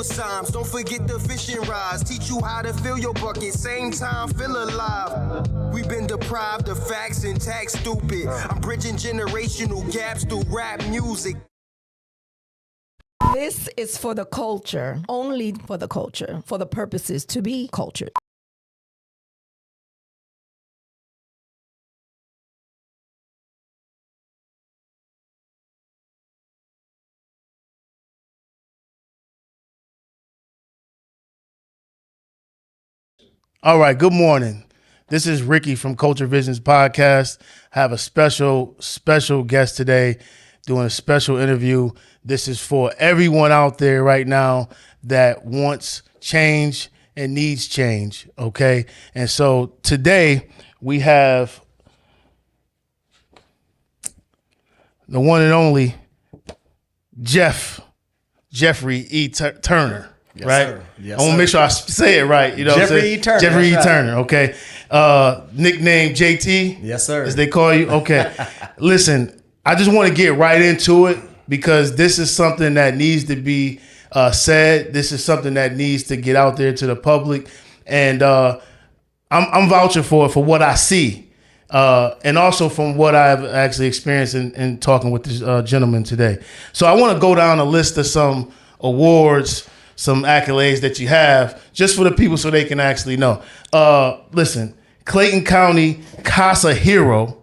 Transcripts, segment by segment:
signs. Don't forget the fishing rods. Teach you how to fill your bucket. Same time, feel alive. We've been deprived of facts and tax stupid. I'm bridging generational gaps through rap music. This is for the culture, only for the culture, for the purposes to be cultured. All right, good morning. This is Ricky from Culture Visions Podcast. I have a special guest today doing a special interview. This is for everyone out there right now that wants change and needs change, okay? And so today we have the one and only Jeffrey E. Turner. Yes, right? Sir. Yes, I want to make sure I say it right. You know Jeffrey what I'm saying? E. Turner. Jeffrey E. Right. Turner, okay. Nickname JT? Yes, sir. As they call you? Okay. Listen, I just want to get right into it because this is something that needs to be said. This is something that needs to get out there to the public. And I'm vouching for what I see. And also from what I've actually experienced in talking with this gentleman today. So I want to go down a list of some awards, some accolades that you have, just for the people so they can actually know. Listen, Clayton County CASA Hero,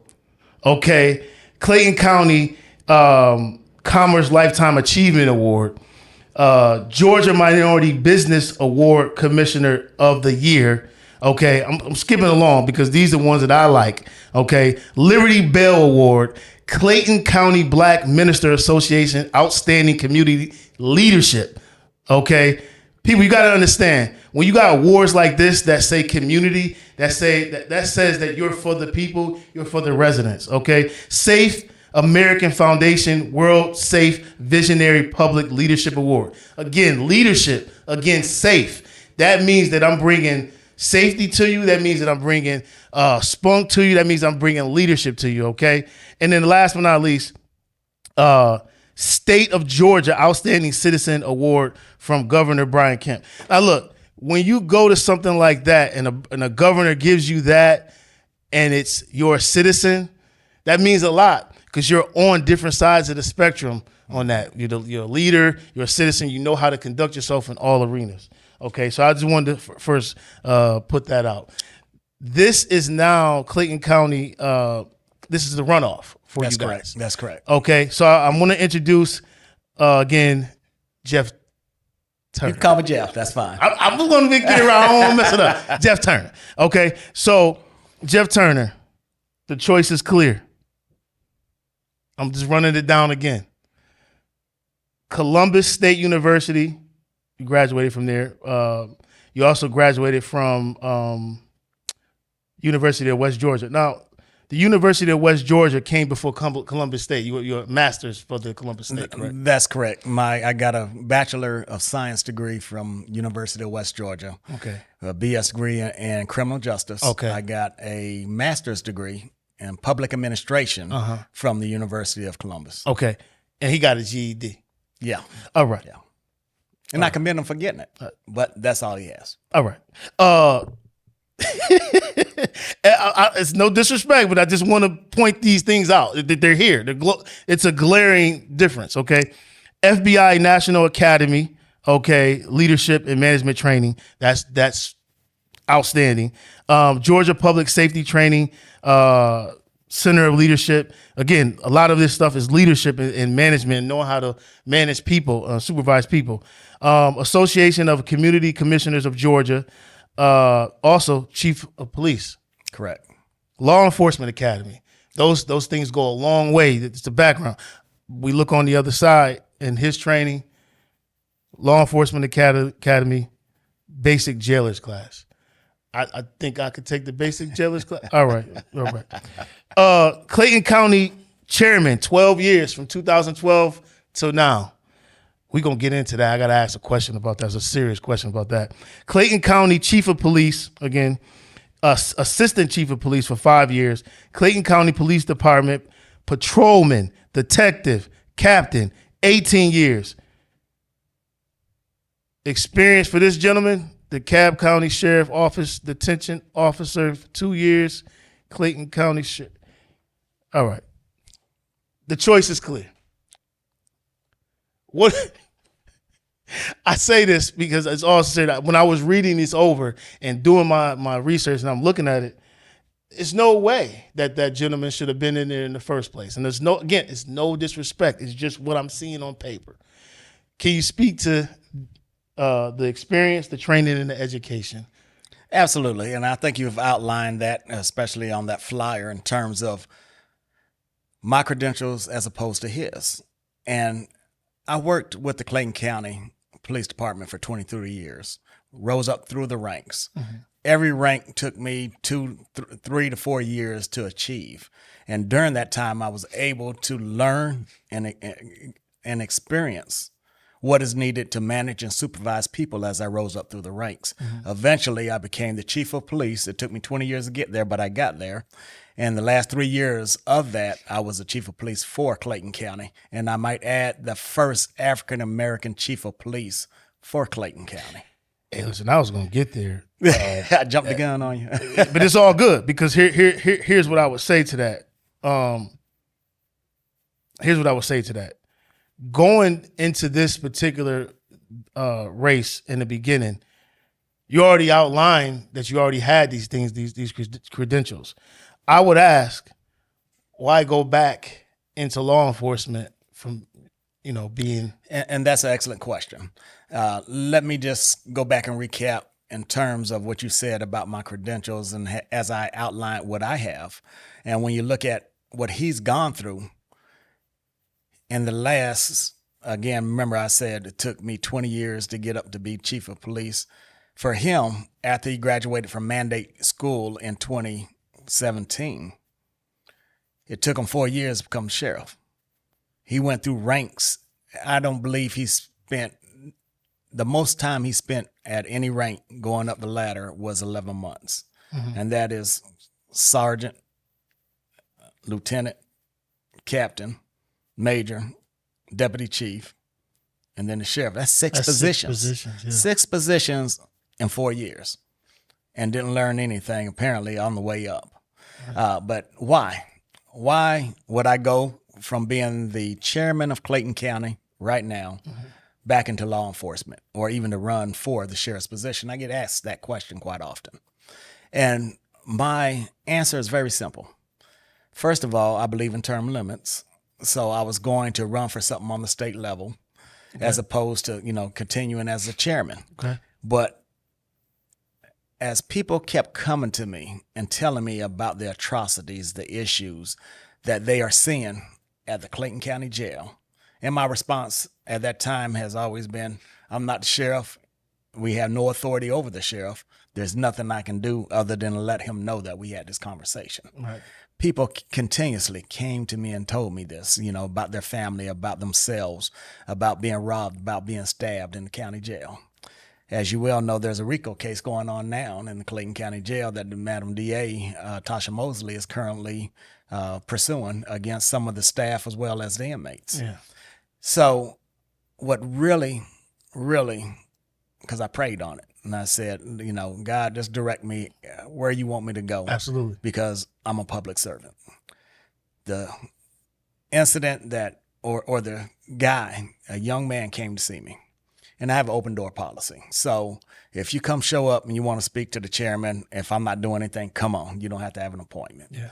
okay? Clayton County Commerce Lifetime Achievement Award, Georgia Minority Business Award Commissioner of the Year, okay? I'm skipping along because these are ones that I like, okay? Liberty Bell Award, Clayton County Black Minister Association Outstanding Community Leadership. Okay, people, you got to understand when you got awards like this that say community, that says that you're for the people, you're for the residents. Okay, Safe American Foundation World Safe Visionary Public Leadership Award. Again, leadership. Again, safe. That means that I'm bringing safety to you. That means that I'm bringing spunk to you. That means I'm bringing leadership to you. Okay, and then last but not least, State of Georgia Outstanding Citizen Award from Governor Brian Kemp. Now, look, when you go to something like that and a governor gives you that and it's your citizen, that means a lot because you're on different sides of the spectrum on that. You're a leader, you're a citizen, you know how to conduct yourself in all arenas. Okay, so I just wanted to first put that out. This is now Clayton County, this is the runoff. That's you guys. correct. That's correct. Okay, so I'm going to introduce again Jeff Turner. You can call me Jeff. That's fine. I'm going to get around. I don't want to mess it up. Jeff Turner. Okay, so Jeff Turner, the choice is clear. I'm just running it down again. Columbus State University. You graduated from there. You also graduated from University of West Georgia. Now, the University of West Georgia came before Columbus State. You're a master's for the Columbus State, correct? That's correct. I got a Bachelor of Science degree from University of West Georgia. Okay. A BS degree in criminal justice. Okay. I got a master's degree in public administration from the University of Columbus. Okay. And he got a GED. Yeah. All right. Yeah. And I commend him for getting it, but that's all he has. All right. It's no disrespect, but I just want to point these things out. They're here. It's a glaring difference, okay? FBI National Academy, okay, leadership and management training. That's outstanding. Georgia Public Safety Training, Center of Leadership. Again, a lot of this stuff is leadership and management, knowing how to manage people, supervise people. Association of Community Commissioners of Georgia. Also Chief of Police. Correct. Law Enforcement Academy. Those things go a long way. It's the background. We look on the other side in his training, Law Enforcement Academy, basic jailers class. I think I could take the basic jailers class. All right. Clayton County Chairman, 12 years from 2012 till now. We're going to get into that. I got to ask a question about that. It's a serious question about that. Clayton County Chief of Police, again, Assistant Chief of Police for 5 years. Clayton County Police Department, Patrolman, Detective, Captain, 18 years. experience for this gentleman, the Cobb County Sheriff Office Detention Officer for 2 years, Clayton County Sheriff. All right. The choice is clear. What I say this because it's also said that when I was reading this over and doing my research and I'm looking at it, it's no way that gentleman should have been in there in the first place. And it's no disrespect. It's just what I'm seeing on paper. Can you speak to the experience, the training, and the education? Absolutely. And I think you've outlined that, especially on that flyer, in terms of my credentials as opposed to his. And I worked with the Clayton County Police Department for 23 years, rose up through the ranks. Mm-hmm. Every rank took me 3 to 4 years to achieve. And during that time, I was able to learn and experience what is needed to manage and supervise people as I rose up through the ranks. Mm-hmm. Eventually, I became the chief of police. It took me 20 years to get there, but I got there. And the last 3 years of that, I was the chief of police for Clayton County. And I might add, the first African-American chief of police for Clayton County. Hey, listen, I was going to get there. I jumped the gun on you. But it's all good because here's what I would say to that. Here's what I would say to that. Going into this particular race in the beginning, you already outlined that you already had these things, these credentials. I would ask, why go back into law enforcement from, being... And that's an excellent question. Let me just go back and recap in terms of what you said about my credentials and as I outlined what I have. And when you look at what he's gone through in the last, again, remember I said it took me 20 years to get up to be chief of police. For him, after he graduated from Mandate School in 2017, it took him 4 years to become sheriff. He went through ranks. I don't believe he spent, the most time he spent at any rank going up the ladder was 11 months. Mm-hmm. And that is sergeant, lieutenant, captain, major, deputy chief, and then the sheriff. That's six positions. 6 positions in 4 years. And didn't learn anything, apparently, on the way up. But why? Why would I go from being the chairman of Clayton County right now back into law enforcement or even to run for the sheriff's position? I get asked that question quite often. And my answer is very simple. First of all, I believe in term limits. So I was going to run for something on the state level as opposed to, continuing as a chairman. Okay. But as people kept coming to me and telling me about the atrocities, the issues that they are seeing at the Clayton County Jail, and my response at that time has always been, I'm not the sheriff. We have no authority over the sheriff. There's nothing I can do other than let him know that we had this conversation. Right. People continuously came to me and told me this, about their family, about themselves, about being robbed, about being stabbed in the county jail. As you well know, there's a RICO case going on now in the Clayton County Jail that the Madam DA, Tasha Mosley, is currently pursuing against some of the staff as well as the inmates. Yeah. So what really, because I prayed on it, and I said, God, just direct me where you want me to go. Absolutely. Because I'm a public servant. The incident that, or the guy, a young man came to see me. And I have an open door policy. So if you come show up and you want to speak to the chairman, if I'm not doing anything, come on. You don't have to have an appointment. Yeah.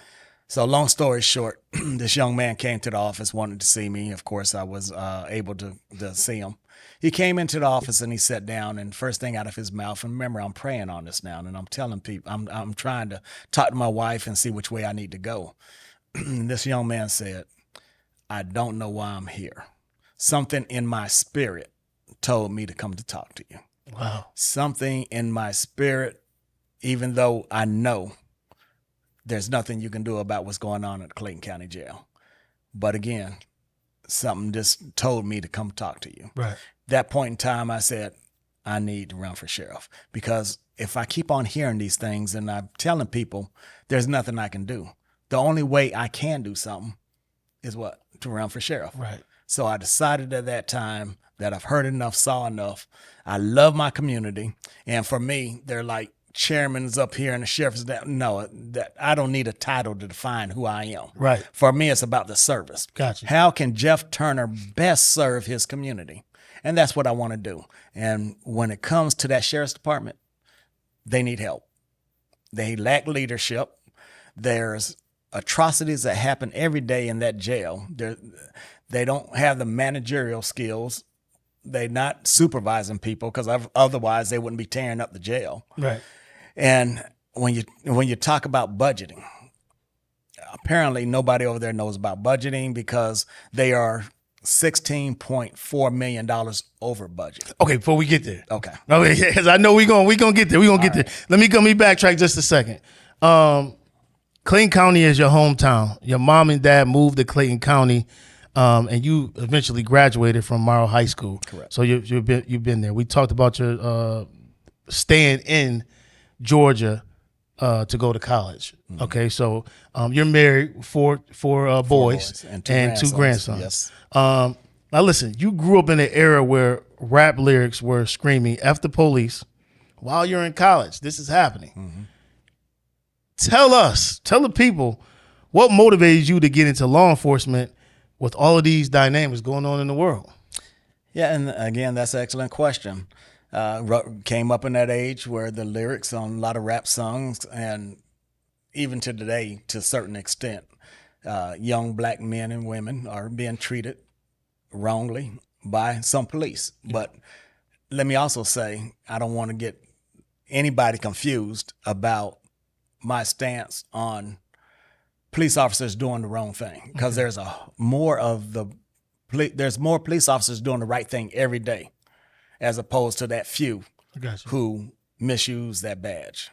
So long story short, this young man came to the office, wanted to see me. Of course, I was able to see him. He came into the office and he sat down, and first thing out of his mouth, and remember, I'm praying on this now, and I'm telling people, I'm trying to talk to my wife and see which way I need to go. This young man said, I don't know why I'm here. Something in my spirit told me to come to talk to you. Wow. Something in my spirit, even though I know there's nothing you can do about what's going on at the Clayton County Jail. But again, something just told me to come talk to you. Right. That point in time, I said, I need to run for sheriff, because if I keep on hearing these things and I'm telling people there's nothing I can do, the only way I can do something is what? To run for sheriff. Right. So I decided at that time that I've heard enough, saw enough. I love my community. And for me, they're like chairman's up here and the sheriff's down. No, that I don't need a title to define who I am. Right. For me, it's about the service. Gotcha. How can Jeff Turner best serve his community? And that's what I want to do. And when it comes to that sheriff's department, they need help. They lack leadership. There's atrocities that happen every day in that jail. They don't have the managerial skills. They're not supervising people because otherwise they wouldn't be tearing up the jail. Right. And when you talk about budgeting, apparently nobody over there knows about budgeting because they are $16.4 million over budget. Okay, before we get there. Okay. Okay, because I know we're gonna get there. We're gonna get there. Let me backtrack just a second. Clayton County is your hometown. Your mom and dad moved to Clayton County, and you eventually graduated from Morrow High School. Correct. So you've been there. We talked about your staying in Georgia to go to college. Mm-hmm. Okay, so you're married, four boys and two grandsons. Yes. Now listen, you grew up in an era where rap lyrics were screaming "F the police" while you're in college. This is happening. Mm-hmm. Tell the people, what motivated you to get into law enforcement with all of these dynamics going on in the world? Yeah, and again, that's an excellent question. Came up in that age where the lyrics on a lot of rap songs, and even to today, to a certain extent, young black men and women are being treated wrongly by some police. But let me also say, I don't want to get anybody confused about my stance on police officers doing the wrong thing, because there's more police officers doing the right thing every day, as opposed to that few who misuse that badge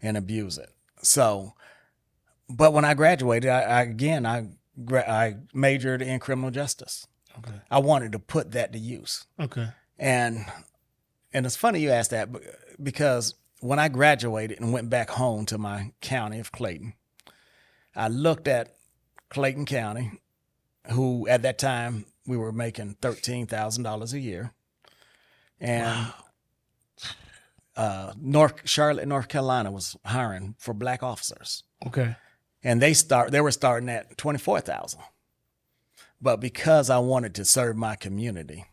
and abuse it. So, but when I graduated, I majored in criminal justice. Okay. I wanted to put that to use. Okay. And it's funny you asked that, because when I graduated and went back home to my county of Clayton, I looked at Clayton County, who at that time we were making $13,000 a year. And Charlotte, North Carolina was hiring for black officers. Okay. And they were starting at $24,000. But because I wanted to serve my community,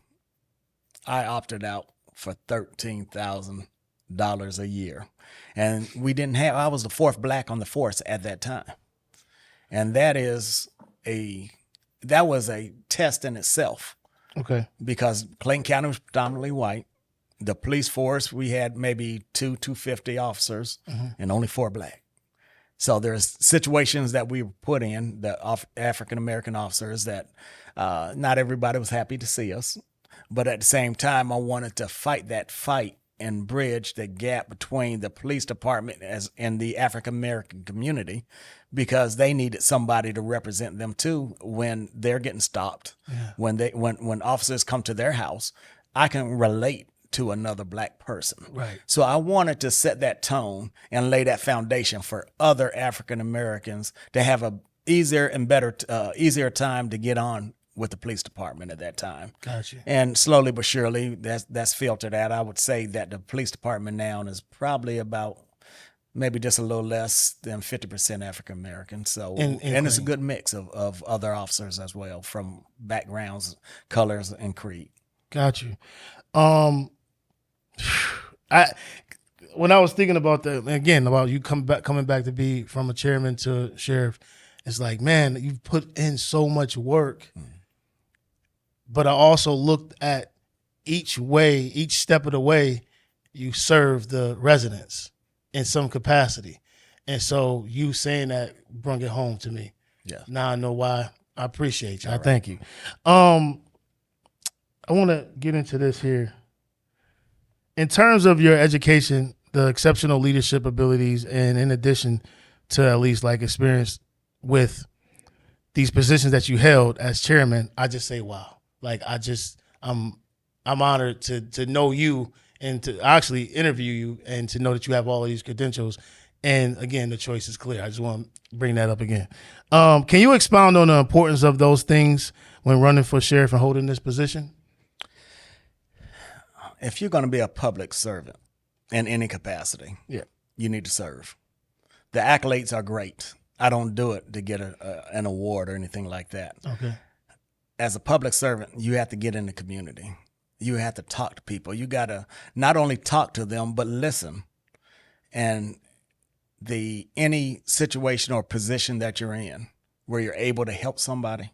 I opted out for $13,000 a year. And I was the fourth black on the force at that time. And that was a test in itself. Okay. Because Clayton County was predominantly white. The police force, we had maybe 250 officers and only 4 black. So there's situations that we were put in, the African-American officers, that not everybody was happy to see us. But at the same time, I wanted to fight that fight and bridge the gap between the police department and the African-American community, because they needed somebody to represent them too when they're getting stopped. Yeah. When officers come to their house, I can relate to another black person. Right. So I wanted to set that tone and lay that foundation for other African-Americans to have a easier time to get on with the police department at that time. Gotcha. And slowly but surely, that's filtered out. I would say that the police department now is probably about maybe just a little less than 50% African American. So, and it's a good mix of other officers as well, from backgrounds, colors, and creed. Got you. When I was thinking about about you coming back to be from a chairman to sheriff, it's like, man, you've put in so much work. But I also looked at each step of the way you serve the residents in some capacity. And so you saying that brought it home to me. Yeah. Now I know why. I appreciate you. I thank you. I want to get into this here. In terms of your education, the exceptional leadership abilities, and in addition to at least like experience with these positions that you held as chairman, I just say, wow. Like I'm honored to know you and to actually interview you and to know that you have all of these credentials. And again, the choice is clear. I just want to bring that up again. Can you expound on the importance of those things when running for sheriff and holding this position? if you're going to be a public servant in any capacity, Yeah. you need to serve. The accolades are great. I don't do it to get an award or anything like that. Okay. As a public servant, you have to get in the community. You have to talk to people. You got to not only talk to them, but listen. And any situation or position that you're in where you're able to help somebody,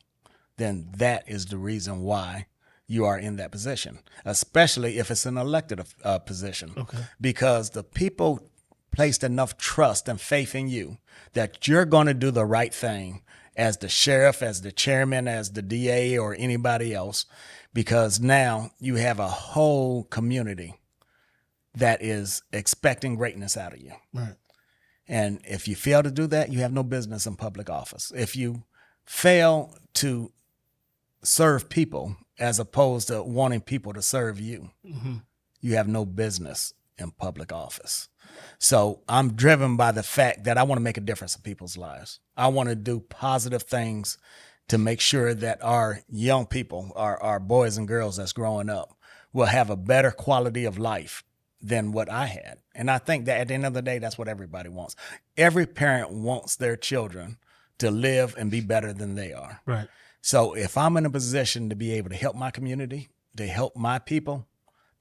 then that is the reason why you are in that position, especially if it's an elected position. Okay. Because the people placed enough trust and faith in you that you're going to do the right thing as the sheriff, as the chairman, as the DA, or anybody else, because now you have a whole community that is expecting greatness out of you. Right. And if you fail to do that, you have no business in public office. If you fail to serve people as opposed to wanting people to serve you, you have no business in public office. So I'm driven by the fact that I want to make a difference in people's lives. I want to do positive things to make sure that our young people, our boys and girls that's growing up, will have a better quality of life than what I had. And I think that at the end of the day, that's what everybody wants. Every parent wants their children to live and be better than they are. Right. So if I'm in a position to be able to help my community, to help my people,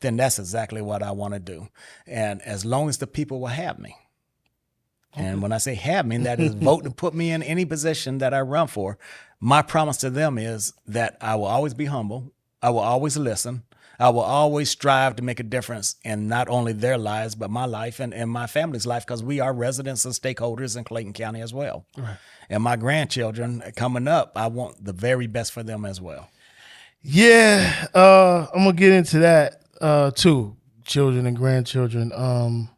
then that's exactly what I want to do. And as long as the people will have me. And when I say have me, that is vote to put me in any position that I run for. My promise to them is that I will always be humble. I will always listen. I will always strive to make a difference in not only their lives, but my life and my family's life, because we are residents and stakeholders in Clayton County as well. Right. And my grandchildren coming up, I want the very best for them as well. Yeah, I'm gonna get into that too, children and grandchildren.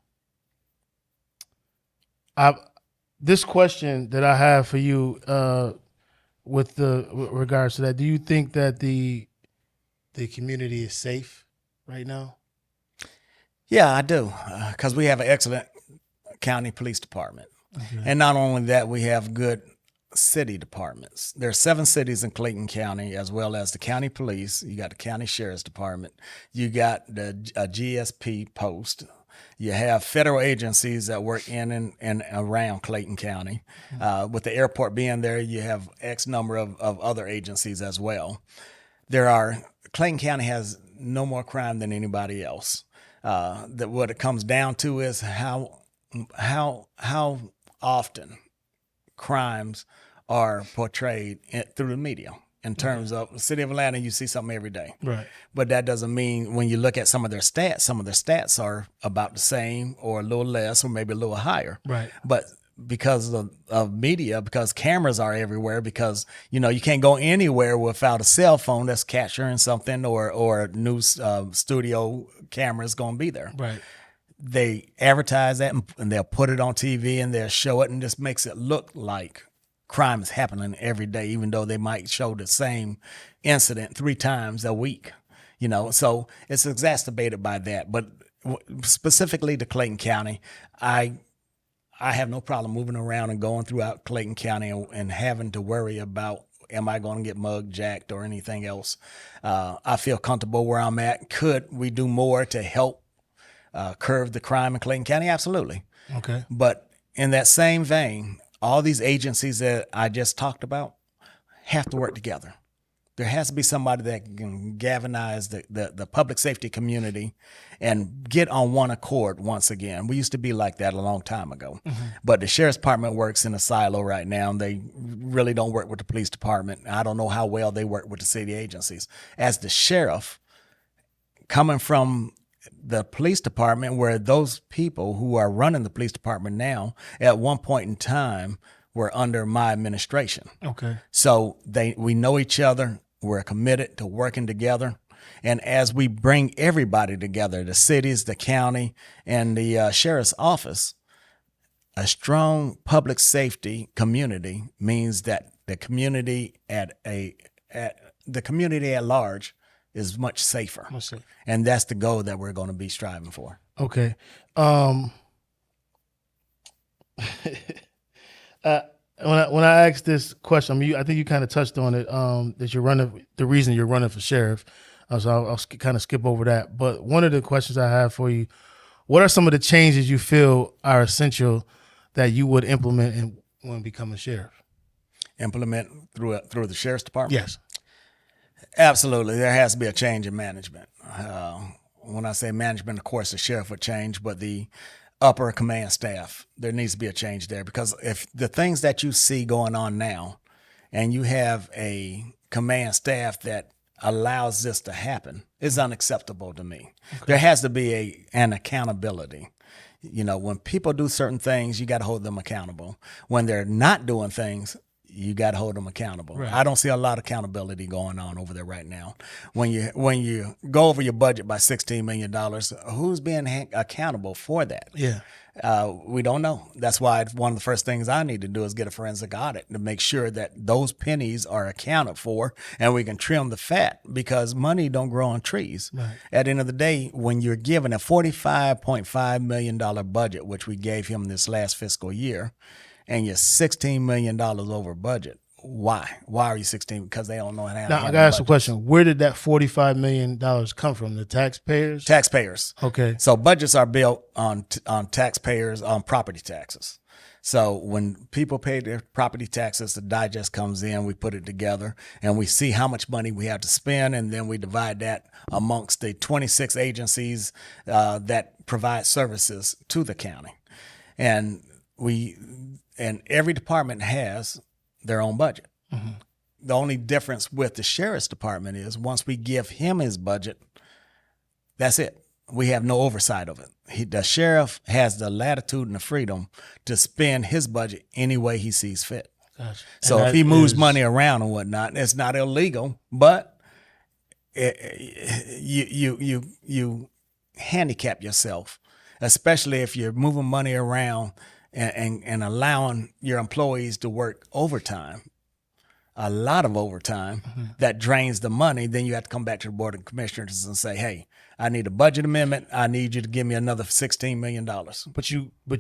This question that I have for you, with regards to that, do you think that the community is safe right now? Yeah, I do, because we have an excellent county police department. Okay. And not only that, we have good city departments. There are 7 cities in Clayton County, as well as the county police. You got the county sheriff's department. You got the GSP post. You have federal agencies that work in and around Clayton County. With the airport being there, you have X number of other agencies as well. Clayton County has no more crime than anybody else. That what it comes down to is how often crimes are portrayed through the media. In terms of the city of Atlanta, you see something every day. Right. But that doesn't mean when you look at some of their stats are about the same or a little less or maybe a little higher. Right. But because of media, because cameras are everywhere, because, you can't go anywhere without a cell phone that's capturing something or news studio cameras going to be there. Right. They advertise that and they'll put it on TV and they'll show it, and just makes it look like crime is happening every day, even though they might show the same incident 3 times a week, so it's exacerbated by that. But specifically to Clayton County, I have no problem moving around and going throughout Clayton County and having to worry about, am I going to get mugged, jacked, or anything else? I feel comfortable where I'm at. Could we do more to help curb the crime in Clayton County? Absolutely. Okay. But in that same vein, all these agencies that I just talked about have to work together. There has to be somebody that can galvanize the public safety community and get on one accord once again. We used to be like that a long time ago. But the sheriff's department works in a silo right now, and they really don't work with the police department. I don't know how well they work with the city agencies. As the sheriff, coming from the police department, where those people who are running the police department now, at one point in time, were under my administration. Okay. So we know each other. We're committed to working together. And as we bring everybody together, the cities, the county, and the sheriff's office, a strong public safety community means that the community the community at large is much safer. And that's the goal that we're going to be striving for. Okay. When I asked this question, I think you kind of touched on it. That you're running. The reason you're running for sheriff. So I'll kind of skip over that. But one of the questions I have for you, what are some of the changes you feel are essential that you would implement when becoming sheriff? Implement through the sheriff's department? Yes. Absolutely. There has to be a change in management. When I say management, of course, the sheriff would change, but the upper command staff, there needs to be a change there, because if the things that you see going on now and you have a command staff that allows this to happen, is unacceptable to me. Okay. There has to be an accountability. You know, when people do certain things, you got to hold them accountable. When they're not doing things, you got to hold them accountable. Right. I don't see a lot of accountability going on over there right now. When you go over your budget by $16 million, who's being accountable for that? Yeah. We don't know. That's why one of the first things I need to do is get a forensic audit to make sure that those pennies are accounted for and we can trim the fat, because money don't grow on trees. Right. At the end of the day, when you're given a $45.5 million budget, which we gave him this last fiscal year, and you're $16 million over budget, why? Why are you 16? Because they don't know how to handle. Now, I got to ask a question. Where did that $45 million come from? The taxpayers? Taxpayers. Okay. So budgets are built on taxpayers, on property taxes. So when people pay their property taxes, the digest comes in, we put it together, and we see how much money we have to spend, and then we divide that amongst the 26 agencies that provide services to the county. And every department has their own budget. Mm-hmm. The only difference with the sheriff's department is once we give him his budget, that's it. We have no oversight of it. The sheriff has the latitude and the freedom to spend his budget any way he sees fit. Gotcha. So if he moves money around and whatnot, it's not illegal, but you handicap yourself, especially if you're moving money around and allowing your employees to work overtime, a lot of overtime, mm-hmm. that drains the money. Then you have to come back to the Board of Commissioners and say, hey, I need a budget amendment. I need you to give me another $16 million. But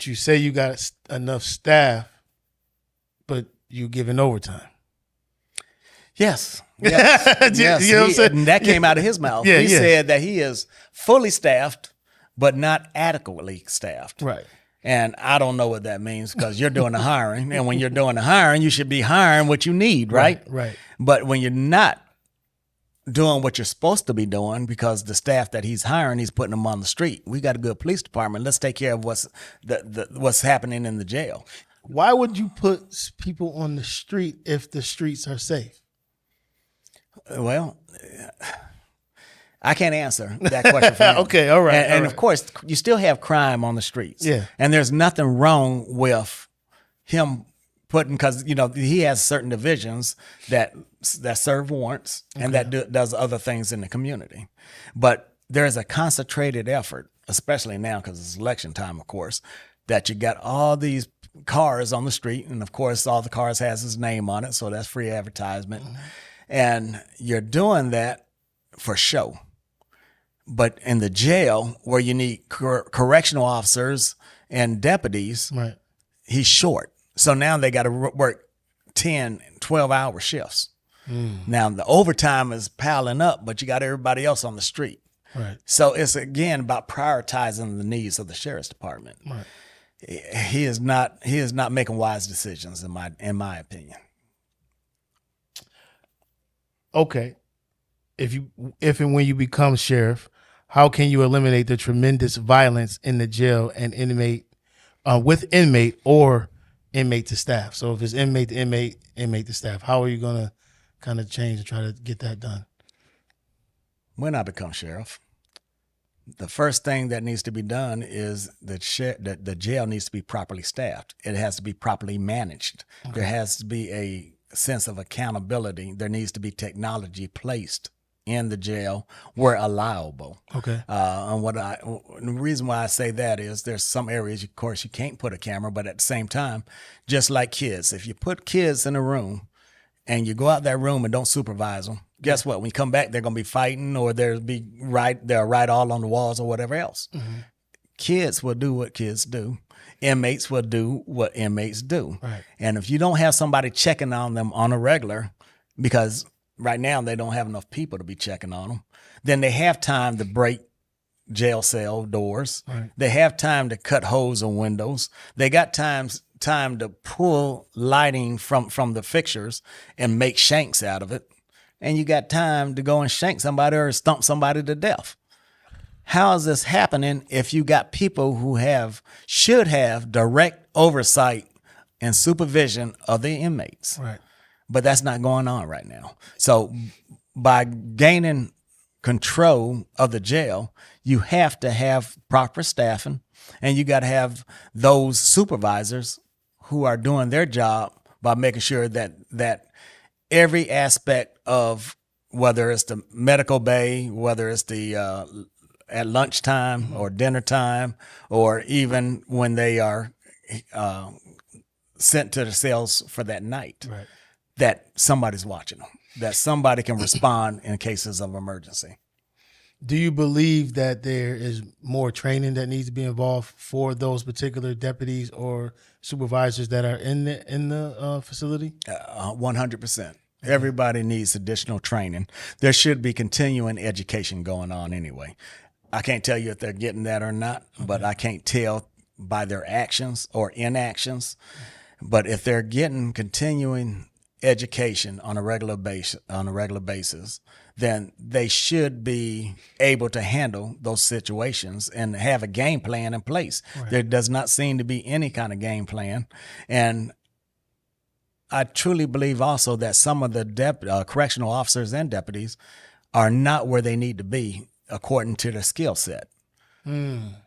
you say you got enough staff, but you giving overtime. Yes. Yes. You know what I'm saying? And that came out of his mouth. Yeah, he said that he is fully staffed, but not adequately staffed. Right. And I don't know what that means, because you're doing the hiring. And when you're doing the hiring, you should be hiring what you need, right? Right. But when you're not doing what you're supposed to be doing, because the staff that he's hiring, he's putting them on the street. We got a good police department. Let's take care of what's happening in the jail. Why would you put people on the street if the streets are safe? Well, I can't answer that question for him. Okay, all right. And of course, you still have crime on the streets. Yeah. And there's nothing wrong with him putting, because, you know, he has certain divisions that serve warrants, okay. and that does other things in the community. But there's a concentrated effort, especially now because it's election time, of course, that you got all these cars on the street. And of course, all the cars has his name on it. So that's free advertisement. Mm-hmm. And you're doing that for show. But in the jail, where you need correctional officers and deputies, right. he's short. So now they got to work 10, 12-hour shifts. Mm. Now the overtime is piling up, but you got everybody else on the street. Right. So it's, again, about prioritizing the needs of the sheriff's department. Right. He is not making wise decisions, in my opinion. Okay. If and when you become sheriff, how can you eliminate the tremendous violence in the jail and with inmate or inmate to staff? So if it's inmate to inmate, inmate to staff, how are you going to kind of change and try to get that done? When I become sheriff, the first thing that needs to be done is that the jail needs to be properly staffed. It has to be properly managed. Okay. There has to be a sense of accountability. There needs to be technology placed in the jail where allowable. Okay. And the reason why I say that is there's some areas, of course, you can't put a camera, but at the same time, just like kids, if you put kids in a room and you go out that room and don't supervise them, guess what? When you come back, they're going to be fighting, or they'll write all on the walls or whatever else. Mm-hmm. Kids will do what kids do. Inmates will do what inmates do. Right. And if you don't have somebody checking on them on a regular, because right now they don't have enough people to be checking on them. Then they have time to break jail cell doors. Right. They have time to cut holes in windows. They got time to pull lighting from the fixtures and make shanks out of it. And you got time to go and shank somebody or stump somebody to death. How is this happening if you got people who should have direct oversight and supervision of the inmates? Right. But that's not going on right now. So by gaining control of the jail, you have to have proper staffing, and you got to have those supervisors who are doing their job by making sure that every aspect of, whether it's the medical bay, whether it's the at lunchtime or dinner time, or even when they are sent to the cells for that night, Right. that somebody's watching them, that somebody can respond in cases of emergency. Do you believe that there is more training that needs to be involved for those particular deputies or supervisors that are in the facility? 100%. Everybody needs additional training. There should be continuing education going on anyway. I can't tell you if they're getting that or not, but I can't tell by their actions or inactions. But if they're getting continuing education on a regular basis, then they should be able to handle those situations and have a game plan in place. Right. There does not seem to be any kind of game plan. And I truly believe also that some of the correctional officers and deputies are not where they need to be according to their skill set.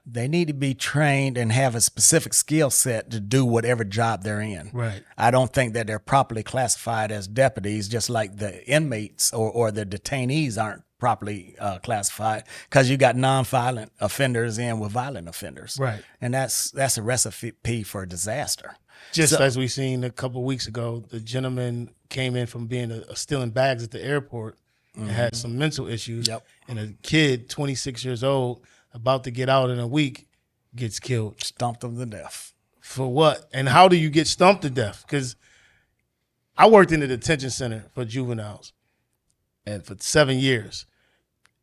They need to be trained and have a specific skill set to do whatever job they're in. Right. I don't think that they're properly classified as deputies, just like the inmates or the detainees aren't properly classified, because you got nonviolent offenders in with violent offenders. Right. And that's a recipe for disaster. Just as we seen a couple of weeks ago, the gentleman came in from being stealing bags at the airport and had some mental issues. Yep. And a kid, 26 years old, about to get out in a week, gets killed. Stumped them to death. For what? And how do you get stumped to death? Because I worked in the detention center for juveniles and for 7 years.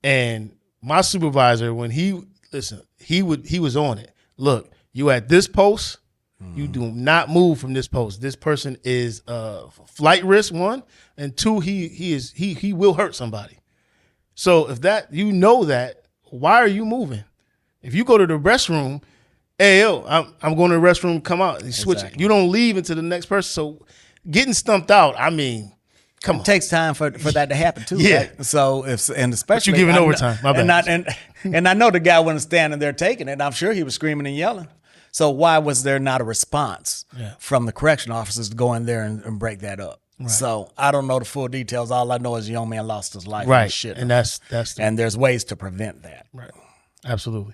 And my supervisor, when he was on it. Look, you at this post, you do not move from this post. This person is flight risk, 1, and 2, he will hurt somebody. So if that, you know that, why are you moving? If you go to the restroom, hey, yo, I'm going to the restroom, come out. You switch it. You don't leave until the next person. So getting stumped out, I mean, come on. It takes time for that to happen too. Yeah. Right? So especially but you giving overtime. My bad. And I know the guy wasn't standing there taking it. I'm sure he was screaming and yelling. So why was there not a response from the correction officers to go in there and break that up? Right. So I don't know the full details. All I know is the young man lost his life. Right. And shit. And that's and there's ways to prevent that. Right. Absolutely.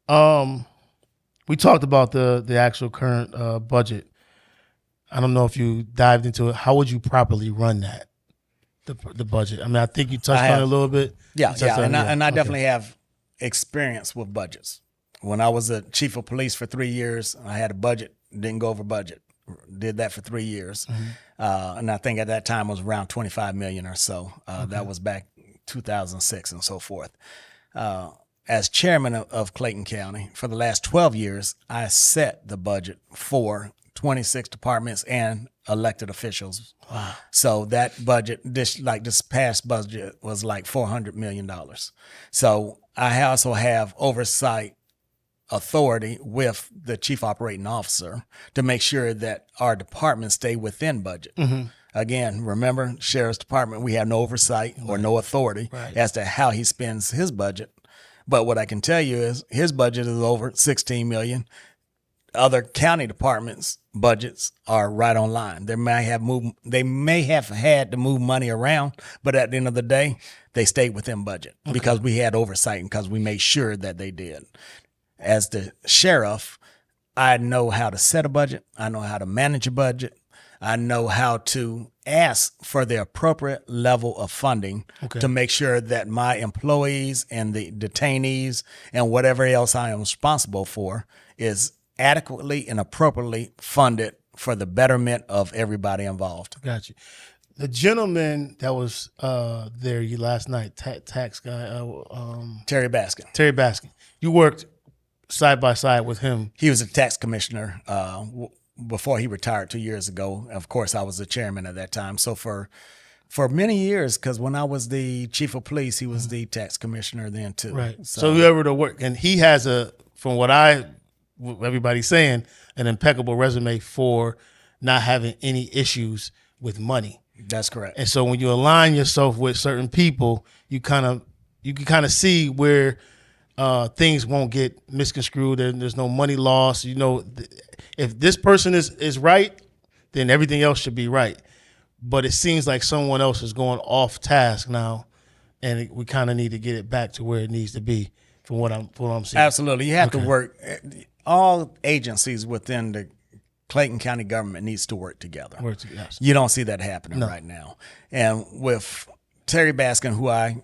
We talked about the actual current budget. I don't know if you dived into it. How would you properly run that? The budget. I mean, I think you touched on it a little bit. Yeah. And I definitely have experience with budgets. When I was a chief of police for 3 years, I had a budget, didn't go over budget. Did that for 3 years. And I think at that time it was around $25 million or so. That was back 2006 and so forth. As chairman of Clayton County for the last 12 years, I set the budget for 26 departments and elected officials. Wow. So that budget, this past budget was like $400 million. So I also have oversight authority with the chief operating officer to make sure that our departments stay within budget. Again, remember, Sheriff's Department, we have no oversight or no authority as to how he spends his budget. But what I can tell you is his budget is over $16 million. Other county departments' budgets are right on line. They may have had to move money around, but at the end of the day, they stayed within budget because we had oversight and because we made sure that they did. As the sheriff, I know how to set a budget. I know how to manage a budget. I know how to ask for the appropriate level of funding to make sure that my employees and the detainees and whatever else I am responsible for is adequately and appropriately funded for the betterment of everybody involved. Got you. The gentleman that was there last night, tax guy, Terry Baskin. Terry Baskin. You worked side by side with him. He was a tax commissioner before he retired 2 years ago. Of course, I was the chairman at that time. So for many years, because when I was the chief of police, he was the tax commissioner then too. Right. So whoever to work, and he has from what everybody's saying, an impeccable resume for not having any issues with money. That's correct. And so when you align yourself with certain people, you can kind of see where things won't get misconstrued and there's no money loss. You know, if this person is right, then everything else should be right. But it seems like someone else is going off task now, and we kind of need to get it back to where it needs to be from what I'm seeing. Absolutely. You have to work. All agencies within the Clayton County government needs to work together. Yes. You don't see that happening right now. And with Terry Baskin, who I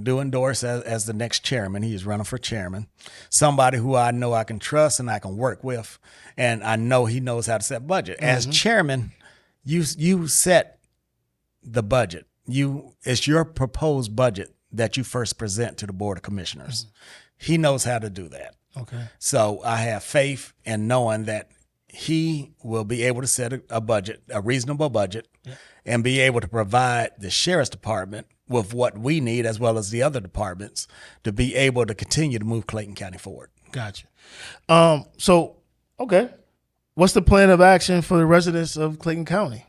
do endorse as the next chairman, he is running for chairman, somebody who I know I can trust and I can work with, and I know he knows how to set budget. As chairman, you set the budget. It's your proposed budget that you first present to the Board of Commissioners. He knows how to do that. Okay. So I have faith in knowing that he will be able to set a budget, a reasonable budget, and be able to provide the sheriff's department with what we need, as well as the other departments, to be able to continue to move Clayton County forward. Gotcha. Okay. What's the plan of action for the residents of Clayton County?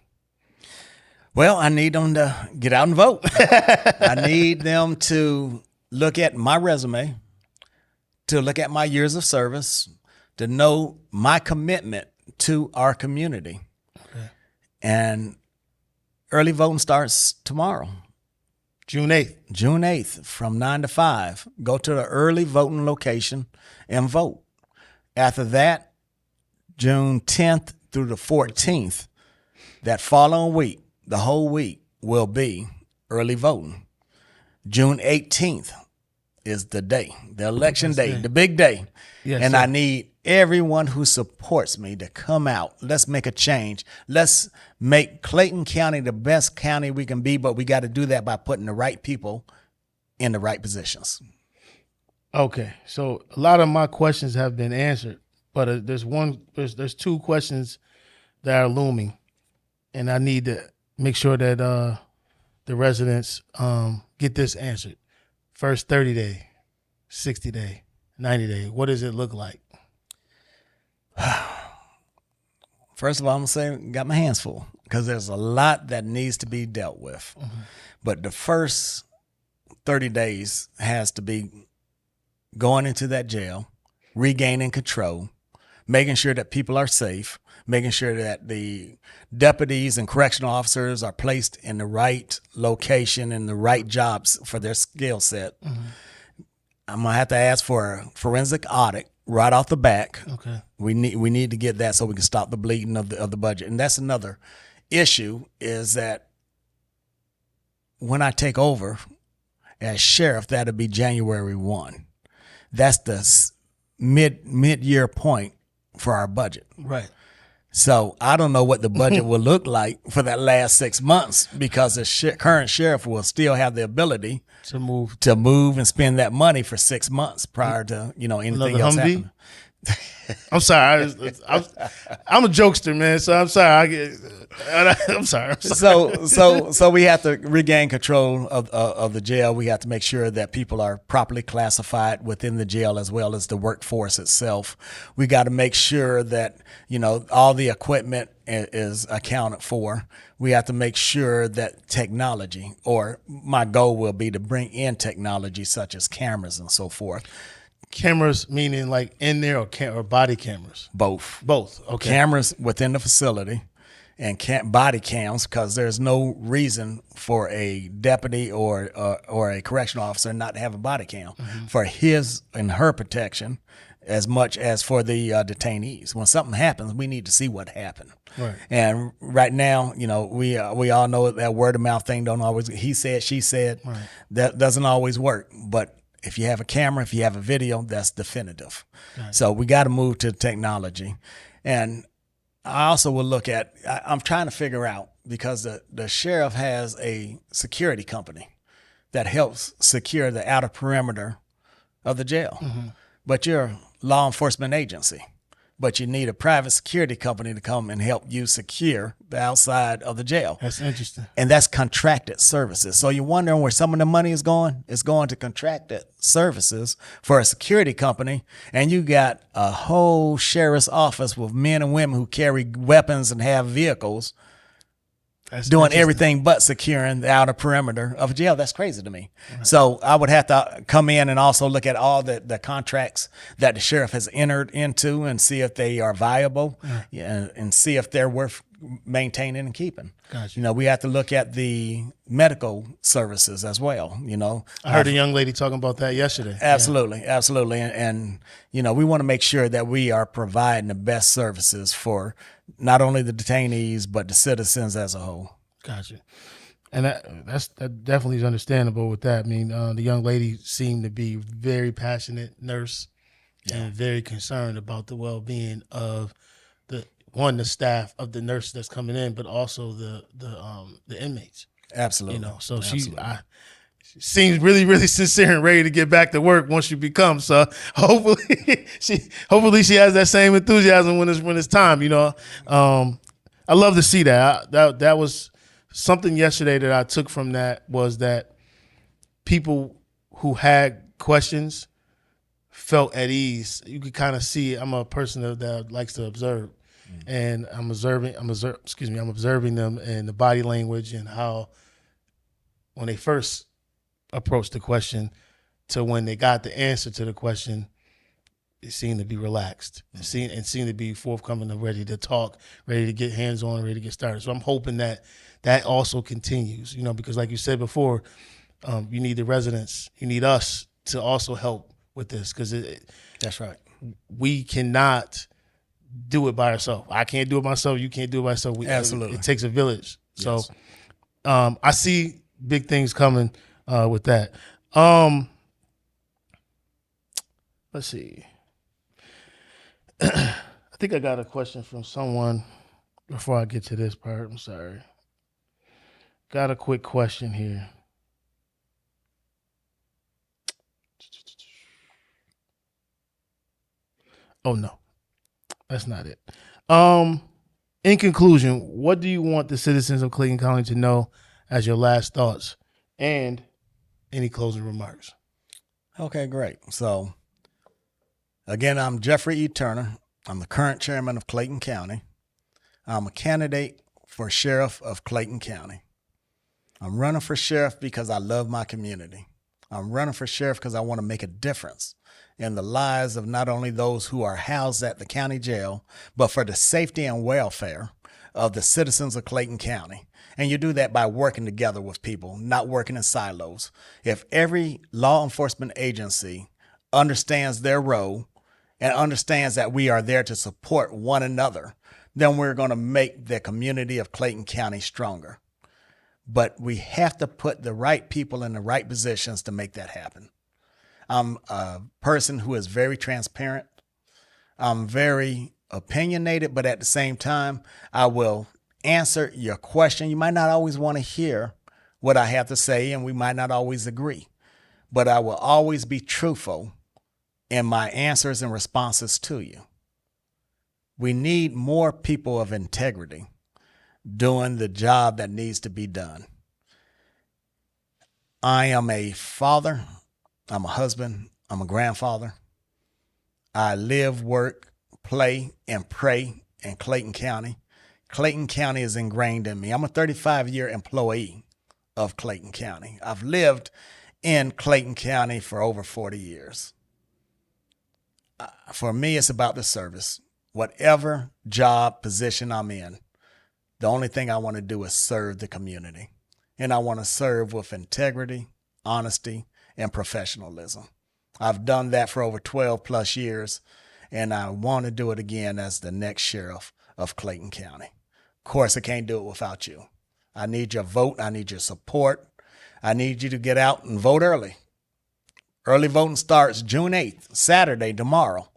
Well, I need them to get out and vote. I need them to look at my resume, to look at my years of service, to know my commitment to our community. Okay. And early voting starts tomorrow. June 8th. June 8th from 9 to 5. Go to the early voting location and vote. After that, June 10th through the 14th, that following week, the whole week will be early voting. June 18th is the day, the election day, the big day. Yes, and sir. I need everyone who supports me to come out. Let's make a change. Let's make Clayton County the best county we can be, but we got to do that by putting the right people in the right positions. Okay, so a lot of my questions have been answered, but there's two questions that are looming, and I need to make sure that the residents get this answered. First 30 day, 60 day, 90 day. What does it look like? First of all, I'm going to say got my hands full because there's a lot that needs to be dealt with. Mm-hmm. But the first 30 days has to be going into that jail, regaining control, making sure that people are safe, making sure that the deputies and correctional officers are placed in the right location and the right jobs for their skill set. Mm-hmm. I'm going to have to ask for a forensic audit right off the back. Okay. We need to get that so we can stop the bleeding of the budget. And that's another issue, is that when I take over as sheriff, that'll be January 1. That's the mid-year point for our budget. Right. So I don't know what the budget will look like for that last 6 months, because the current sheriff will still have the ability to move and spend that money for 6 months prior to anything else happening. I'm sorry. I'm a jokester, man. So I'm sorry. I'm sorry. So we have to regain control of the jail. We have to make sure that people are properly classified within the jail, as well as the workforce itself. We got to make sure that all the equipment is accounted for. We have to make sure that technology, or my goal will be to bring in technology such as cameras and so forth. Cameras meaning like in there, or body cameras? Both. Okay. Cameras within the facility and body cams, because there's no reason for a deputy or a correctional officer not to have a body cam for his and her protection, as much as for the detainees. When something happens, we need to see what happened. Right. And right now, we all know that word of mouth thing don't always, he said, she said, right. That doesn't always work. But if you have a camera, if you have a video, that's definitive. Right. So we got to move to technology. And I also will look at, I'm trying to figure out because the sheriff has a security company that helps secure the outer perimeter of the jail. But you're a law enforcement agency, but you need a private security company to come and help you secure the outside of the jail. That's interesting. And that's contracted services. So you're wondering where some of the money is going? It's going to contracted services for a security company. And you got a whole sheriff's office with men and women who carry weapons and have vehicles That's doing interesting. everything but securing the outer perimeter of jail. That's crazy to me. Right. So I would have to come in and also look at all the contracts that the sheriff has entered into and see if they are viable, and see if they're worth maintaining and keeping. Gotcha. You know, we have to look at the medical services as well. You know, I heard a young lady talking about that yesterday. Absolutely, absolutely. And, you know, we want to make sure that we are providing the best services for not only the detainees, but the citizens as a whole. Gotcha. And that definitely is understandable with that. I mean, the young lady seemed to be very passionate nurse and very concerned about the well-being of the staff of the nurse that's coming in, but also the inmates. Absolutely. You know, so Absolutely. she seems really, really sincere and ready to get back to work once you become. So hopefully she has that same enthusiasm when it's time. You know, I love to see that. That was something yesterday that I took from that, was that people who had questions felt at ease. You could kind of see. I'm a person that likes to observe. And I'm observing them and the body language and how when they first approached the question to when they got the answer to the question, it seemed to be relaxed. It seemed to be forthcoming and ready to talk, ready to get hands-on, ready to get started. So I'm hoping that also continues, you know, because like you said before, you need the residents, you need us to also help with this, because that's right. We cannot do it by ourselves. I can't do it myself. You can't do it by yourself. Absolutely. It takes a village. Yes. So I see big things coming with that. Let's see. I think I got a question from someone before I get to this part. I'm sorry. Got a quick question here. Oh, no. That's not it. In conclusion, what do you want the citizens of Clayton County to know as your last thoughts, and any closing remarks? Okay, great. So, again, I'm Jeffrey E. Turner. I'm the current chairman of Clayton County. I'm a candidate for Sheriff of Clayton County. I'm running for sheriff because I love my community. I'm running for sheriff because I want to make a difference in the lives of not only those who are housed at the county jail, but for the safety and welfare of the citizens of Clayton County. And you do that by working together with people, not working in silos. If every law enforcement agency understands their role and understands that we are there to support one another, then we're going to make the community of Clayton County stronger. But we have to put the right people in the right positions to make that happen. I'm a person who is very transparent. I'm very opinionated, but at the same time, I will answer your question. You might not always want to hear what I have to say, and we might not always agree, but I will always be truthful in my answers and responses to you. We need more people of integrity doing the job that needs to be done. I am a father. I'm a husband. I'm a grandfather. I live, work, play, and pray in Clayton County. Clayton County is ingrained in me. I'm a 35-year employee of Clayton County. I've lived in Clayton County for over 40 years. For me, it's about the service. Whatever job position I'm in, the only thing I want to do is serve the community. And I want to serve with integrity, honesty, and professionalism. I've done that for over 12 plus years, and I want to do it again as the next sheriff of Clayton County. Of course, I can't do it without you. I need your vote. I need your support. I need you to get out and vote early. Early voting starts June 8th, Saturday, tomorrow,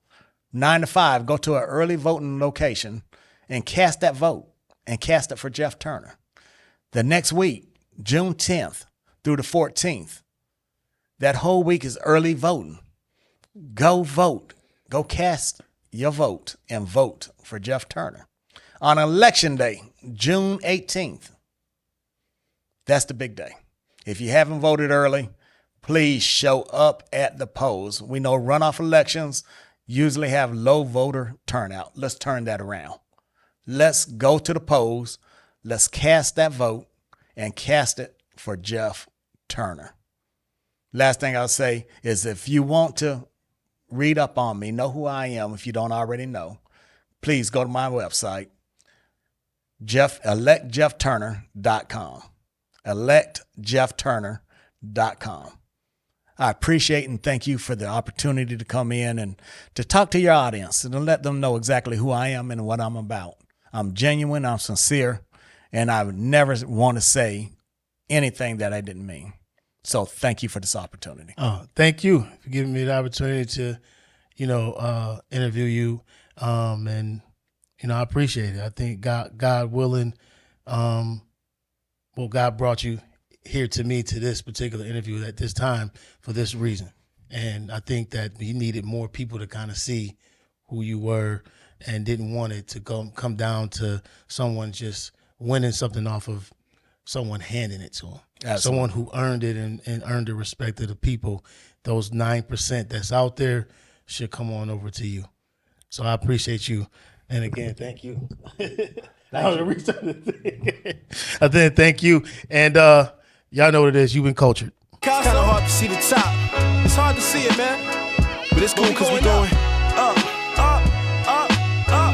9 to 5. Go to an early voting location and cast that vote, and cast it for Jeff Turner. The next week, June 10th through the 14th, that whole week is early voting. Go vote. Go cast your vote and vote for Jeff Turner. On Election Day, June 18th, that's the big day. If you haven't voted early, please show up at the polls. We know runoff elections usually have low voter turnout. Let's turn that around. Let's go to the polls. Let's cast that vote and cast it for Jeff Turner. Last thing I'll say is if you want to read up on me, know who I am if you don't already know, please go to my website, electjeffturner.com. electjeffturner.com. I appreciate and thank you for the opportunity to come in and to talk to your audience and to let them know exactly who I am and what I'm about. I'm genuine, I'm sincere, and I would never want to say anything that I didn't mean. So thank you for this opportunity. Oh, thank you for giving me the opportunity to, interview you. And I appreciate it. I think God willing, God brought you here to me to this particular interview at this time for this reason. And I think that we needed more people to kind of see who you were and didn't want it to come down to someone just winning something off of someone handing it to them. Absolutely. Someone who earned it and earned the respect of the people. Those 9% that's out there should come on over to you. So I appreciate you. And again, thank you. I think thank you. And y'all know what it is. You've been cultured. It's kind of hard to see the top. It's hard to see it, man. But it's cool because we're going up, up, up, up.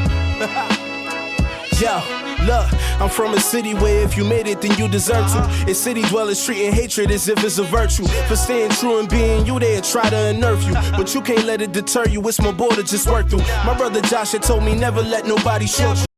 Yo, look, I'm from a city where if you made it, then you deserve to. It's city dwellers treating hatred as if it's a virtue. For staying true and being you, they'll try to unnerve you. But you can't let it deter you. It's my border, just work through. My brother Josh had told me never let nobody short you.